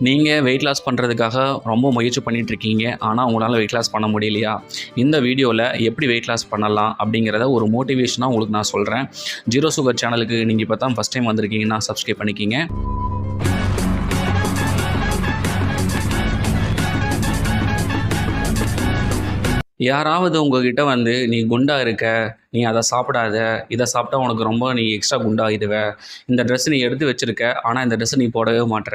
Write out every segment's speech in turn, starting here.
நீங்கள் weight loss பண்ணுறதுக்காக ரொம்ப முயற்சி பண்ணிகிட்ருக்கீங்க, ஆனால் உங்களால் வெயிட் லாஸ் பண்ண முடியலையா? இந்த வீடியோவில் எப்படி வெயிட் லாஸ் பண்ணலாம் அப்படிங்கிறத ஒரு மோட்டிவேஷனாக உங்களுக்கு நான் சொல்கிறேன். ஜீரோ சுகர் சேனலுக்கு நீங்கள் இப்போ தான் ஃபஸ்ட் டைம் வந்திருக்கீங்கன்னா சப்ஸ்கிரைப் பண்ணிக்கிங்க. யாராவது உங்ககிட்ட வந்து நீ குண்டா இருக்க, நீ அதை சாப்பிடாத, இதை சாப்பிட்டா உனக்கு ரொம்ப நீ எக்ஸ்ட்ரா குண்டாகிடுவ, இந்த ட்ரெஸ் நீ எடுத்து வச்சுருக்க ஆனால் இந்த ட்ரெஸ்ஸை நீ போடவே மாட்ற,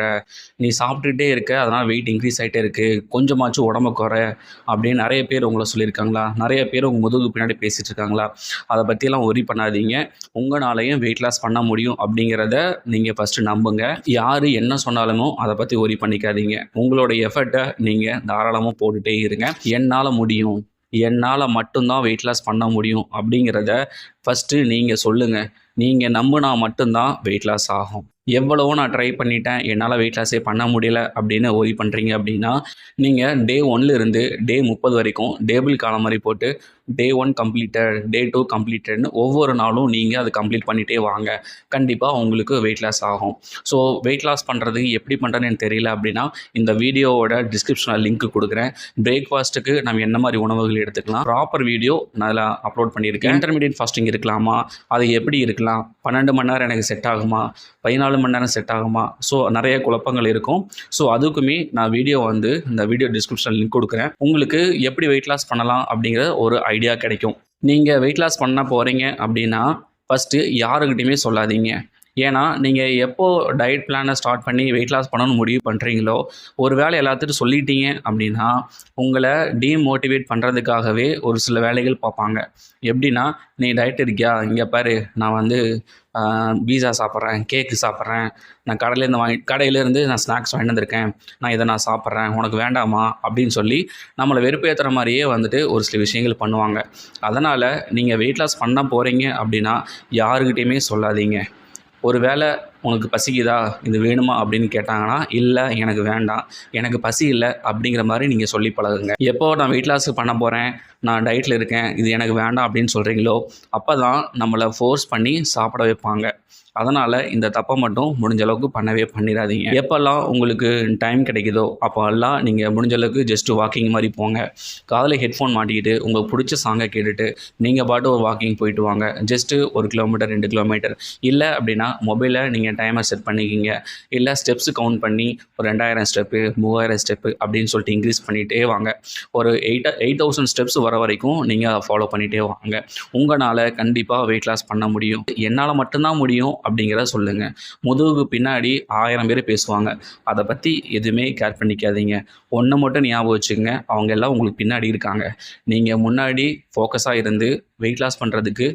நீ சாப்பிட்டுட்டே இருக்க அதனால் வெயிட் இன்க்ரீஸ் ஆகிட்டே இருக்குது, கொஞ்சமாச்சும் உடம்பு குறை அப்படின்னு நிறைய பேர் உங்களை சொல்லியிருக்காங்களா? நிறைய பேர் உங்கள் முதுகு பின்னாடி பேசிகிட்டு இருக்காங்களா? அதை பற்றியெல்லாம் ஒரி பண்ணாதீங்க. உங்களாலையும் வெயிட் லாஸ் பண்ண முடியும் அப்படிங்கிறத நீங்கள் ஃபஸ்ட்டு நம்புங்க. யார் என்ன சொன்னாலுமோ அதை பற்றி ஒரி பண்ணிக்காதீங்க. உங்களோட எஃபர்ட்டை நீங்கள் தாராளமாக போட்டுகிட்டே இருங்க. என்னால் முடியும், என்னால் மட்டும்தான் வெயிட் லாஸ் பண்ண முடியும் அப்படிங்கிறத ஃபஸ்ட்டு நீங்கள் சொல்லுங்கள். நீங்கள் நம்பினா மட்டும்தான் வெயிட் லாஸ் ஆகும். எவ்வளவோ நான் ட்ரை பண்ணிட்டேன், என்னால் வெயிட் லாஸே பண்ண முடியல அப்படின்னு ஒரி பண்ணுறீங்க அப்படின்னா, நீங்கள் டே 1லேருந்து டே 30 வரைக்கும் டேபிள் காலம் மாதிரி போட்டு டே 1 கம்ப்ளீட்டட், டே 2 கம்ப்ளீட்டட்னு ஒவ்வொரு நாளும் நீங்கள் அதை கம்ப்ளீட் பண்ணிகிட்டே வாங்க. கண்டிப்பாக உங்களுக்கு வெயிட் லாஸ் ஆகும். ஸோ வெயிட் லாஸ் பண்ணுறது எப்படி பண்ணுறதுன்னு எனக்கு தெரியல அப்படின்னா, இந்த வீடியோவோட டிஸ்கிரிப்ஷனில் லிங்க் கொடுக்குறேன். பிரேக்ஃபாஸ்ட்டுக்கு நம்ம என்ன மாதிரி உணவுகள் எடுத்துக்கலாம், ப்ராப்பர் வீடியோ நான் அதில் அப்லோட் பண்ணியிருக்கேன். இன்டர்மீடியட் ஃபாஸ்டிங் இருக்கலாமா, அது எப்படி இருக்கலாம், 12 மணி நேரம் எனக்கு செட் ஆகுமா, 14 மணி நேரம் செட் ஆகுமா, ஸோ நிறைய குழப்பங்கள் இருக்கும். ஸோ அதுக்குமே நான் வீடியோ வந்து இந்த வீடியோ டிஸ்கிரிப்ஷனில் லிங்க் கொடுக்குறேன். உங்களுக்கு எப்படி வெயிட் லாஸ் பண்ணலாம் அப்படிங்கிற ஒரு ஐடியா கிடைக்கும். நீங்கள் வெயிட் லாஸ் பண்ண போகிறீங்க அப்படின்னா ஃபஸ்ட்டு யாருக்கிட்டையுமே சொல்லாதீங்க. ஏன்னா நீங்கள் எப்போ டயட் பிளானை ஸ்டார்ட் பண்ணி வெயிட் லாஸ் பண்ணணும்னு முடிவு பண்ணுறீங்களோ, ஒரு வேலை எல்லாத்துட்டும் சொல்லிட்டீங்க அப்படின்னா உங்களை டீமோட்டிவேட் பண்ணுறதுக்காகவே ஒரு சில வேலைகள் பார்ப்பாங்க. எப்படின்னா, நீ டயட் இருக்கியா, இங்கே பாரு நான் வந்து பீஸா சாப்பிட்றேன், கேக்கு சாப்பிட்றேன், நான் கடையிலேருந்து நான் ஸ்நாக்ஸ் வாங்கிட்டு வந்திருக்கேன், நான் இதை நான் சாப்பிட்றேன், உனக்கு வேண்டாமா அப்படின்னு சொல்லி நம்மளை வெறுப்பேற்றுற மாதிரியே வந்துட்டு ஒரு சில விஷயங்கள் பண்ணுவாங்க. அதனால் நீங்கள் வெயிட் லாஸ் பண்ண போகிறீங்க அப்படின்னா யாருக்கிட்டையுமே சொல்லாதீங்க. ஒரு வேளை உனக்கு பசிக்குதா, இது வேணுமா அப்படின்னு கேட்டாங்கன்னா, இல்லை எனக்கு வேண்டாம், எனக்கு பசி இல்லை அப்படிங்கிற மாதிரி நீங்கள் சொல்லி பழகுங்க. எப்போ நான் வெயிட் லாஸ் பண்ண போகிறேன், நான் டயட்டில் இருக்கேன், இது எனக்கு வேண்டாம் அப்படின்னு சொல்கிறீங்களோ அப்போ தான் நம்மளை ஃபோர்ஸ் பண்ணி சாப்பிட வைப்பாங்க. அதனால் இந்த தப்பை மட்டும் முடிஞ்ச அளவுக்கு பண்ணவே பண்ணிடாதீங்க. எப்போல்லாம் உங்களுக்கு டைம் கிடைக்குதோ அப்போல்லாம் நீங்கள் முடிஞ்ச அளவுக்கு ஜஸ்ட்டு வாக்கிங் மாதிரி போங்க. காதில் ஹெட்ஃபோன் மாட்டிக்கிட்டு உங்களுக்கு பிடிச்ச சாங்கை கேட்டுட்டு நீங்கள் பாட்டு ஒரு வாக்கிங் போயிட்டு வாங்க. Just 1 kilometre 2 kilometre. இல்லை அப்படின்னா மொபைலில் நீங்கள் டைமர் செட் பண்ணிக்கிங்க. இல்லை ஸ்டெப்ஸு கவுண்ட் பண்ணி ஒரு 2000 ஸ்டெப்பு 3000 ஸ்டெப்பு அப்படின்னு சொல்லிட்டு இன்க்ரீஸ் பண்ணிகிட்டே வாங்க. ஒரு 8000 ஸ்டெப்ஸ் வர வரைக்கும் நீங்கள் அதை ஃபாலோ பண்ணிகிட்டே வாங்க. உங்களால் கண்டிப்பாக வெயிட் லாஸ் பண்ண முடியும். என்னால் மட்டும்தான் முடியும் அப்படிங்கிறத சொல்லுங்கள். முதுகுக்கு பின்னாடி 1000 பேர் பேசுவாங்க. அதை பற்றி எதுவுமே கேர் பண்ணிக்காதீங்க. ஒன்று மட்டும் ஞாபகம் வச்சுக்கோங்க, அவங்க எல்லாம் உங்களுக்கு பின்னாடி இருக்காங்க. நீங்கள் முன்னாடி ஃபோக்கஸாக இருந்து வெயிட் லாஸ் பண்ணுறதுக்கு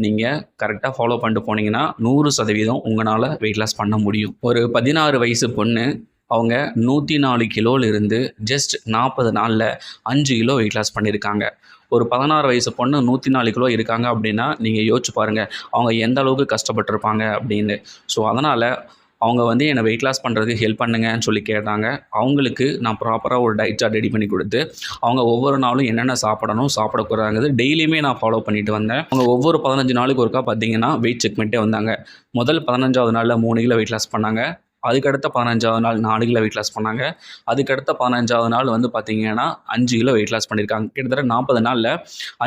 நீங்கள் கரெக்டாக ஃபாலோ பண்ணிட்டு போனீங்கன்னா 100% உங்களால் வெயிட் லாஸ் பண்ண முடியும். ஒரு 16 வயசு பொண்ணு, அவங்க 104 கிலோவிலிருந்து ஜஸ்ட் 40 நாளில் 5 கிலோ வெயிட் லாஸ் பண்ணியிருக்காங்க. ஒரு 16 வயசு பொண்ணு 104 கிலோ இருக்காங்க அப்படின்னா நீங்கள் யோசிச்சு பாருங்கள் அவங்க எந்த அளவுக்கு கஷ்டப்பட்டுருப்பாங்க அப்படின்னு. ஸோ அதனால் அவங்க வந்து என்னை வெயிட் லாஸ் பண்ணுறதுக்கு ஹெல்ப் பண்ணுங்கன்னு சொல்லி கேட்டாங்க. அவங்களுக்கு நான் ப்ராப்பராக ஒரு டயட் சார்ட் ரெடி பண்ணி கொடுத்து அவங்க ஒவ்வொரு நாளும் என்னென்ன சாப்பிடணும் சாப்பிடக்கூடாது டெய்லியுமே நான் ஃபாலோ பண்ணிட்டு வந்தேன். அவங்க ஒவ்வொரு 15 நாளுக்கு ஒருக்கா பார்த்தீங்கன்னா வெயிட் செக் பண்ணிட்டே வந்தாங்க. முதல் 15வது நாளில் 3 கிலோ வெயிட் லாஸ் பண்ணாங்க. அதுக்கடுத்த 15வது நாள் 4 கிலோ வெயிட் லாஸ் பண்ணாங்க. அதுக்கடுத்த 15வது நாள் வந்து பார்த்திங்கன்னா 5 கிலோ வெயிட் லாஸ் பண்ணியிருக்காங்க. கிட்டத்தட்ட 40 நாளில்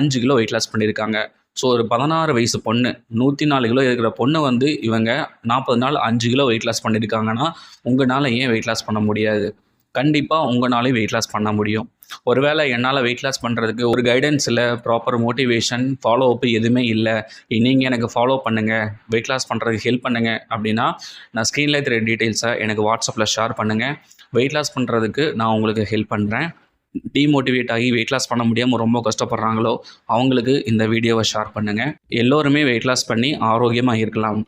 5 கிலோ வெயிட் லாஸ் பண்ணியிருக்காங்க. ஸோ ஒரு 16 வயசு பொண்ணு 104 கிலோ இருக்கிற பொண்ணு வந்து இவங்க 40 நாள் 5 கிலோ வெயிட் லாஸ் பண்ணியிருக்காங்கன்னா உங்களால் ஏன் வெயிட் லாஸ் பண்ண முடியாது? கண்டிப்பாக உங்களாலே வெயிட் லாஸ் பண்ண முடியும். ஒருவேளை என்னால் வெயிட் லாஸ் பண்ணுறதுக்கு ஒரு கைடன்ஸ் இல்லை, ப்ராப்பர் மோட்டிவேஷன் ஃபாலோ அப்பு எதுவுமே இல்லை, நீங்கள் எனக்கு ஃபாலோ பண்ணுங்கள், வெயிட் லாஸ் பண்ணுறதுக்கு ஹெல்ப் பண்ணுங்கள் அப்படின்னா நான் ஸ்க்ரீனில் இருக்கிற டீட்டெயில்ஸை எனக்கு வாட்ஸ்அப்பில் ஷேர் பண்ணுங்கள். வெயிட் லாஸ் பண்ணுறதுக்கு நான் உங்களுக்கு ஹெல்ப் பண்ணுறேன். டீமோட்டிவேட் ஆகி வெயிட் லாஸ் பண்ண முடியாமல் ரொம்ப கஷ்டப்படுறாங்களோ அவங்களுக்கு இந்த வீடியோவை ஷேர் பண்ணுங்கள். எல்லோருமே வெயிட் லாஸ் பண்ணி ஆரோக்கியமாக இருக்கலாம்.